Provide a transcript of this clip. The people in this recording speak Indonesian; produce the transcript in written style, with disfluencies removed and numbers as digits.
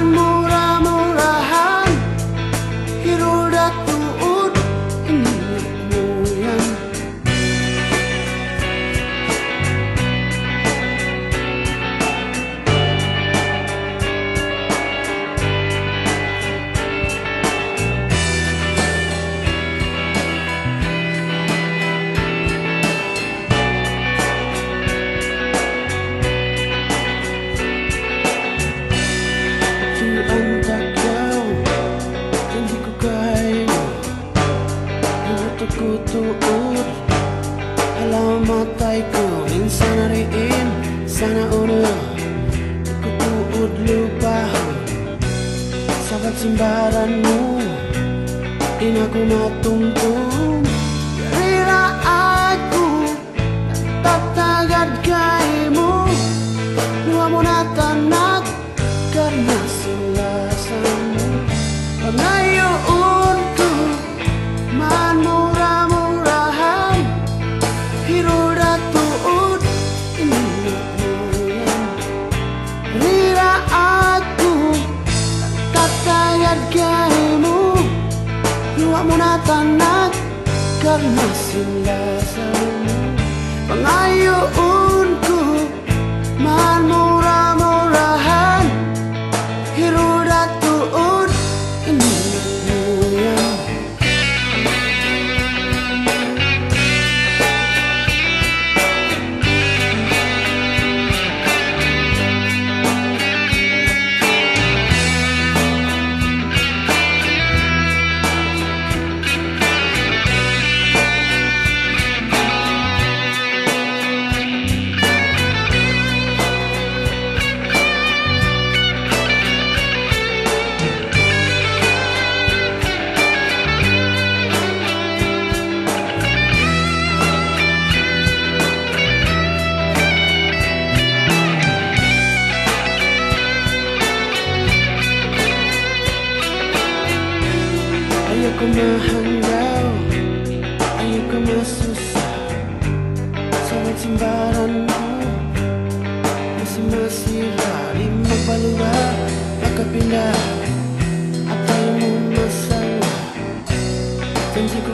Man murah-murahan hirul datuud ini moyan. Tuud alamatay ko minsan na riin sana una tuud lupa sabat simbaran mo di na ko matungtong rira ako tatagad kay mo luha mo na tanak karena silasan mo pangayoon ko man murah-murahan hirul datuud ini moyan. Rira aku tatayad kaymo luha mo na tanak karena silasan mo pangayoon ko man murah-murahan hirul datuud ini moyan. Ayoko mahanggaw, ayoko masusah sabat simbaran mo masih masira di magpaluwa makapindah at tayo mo masawa janji ko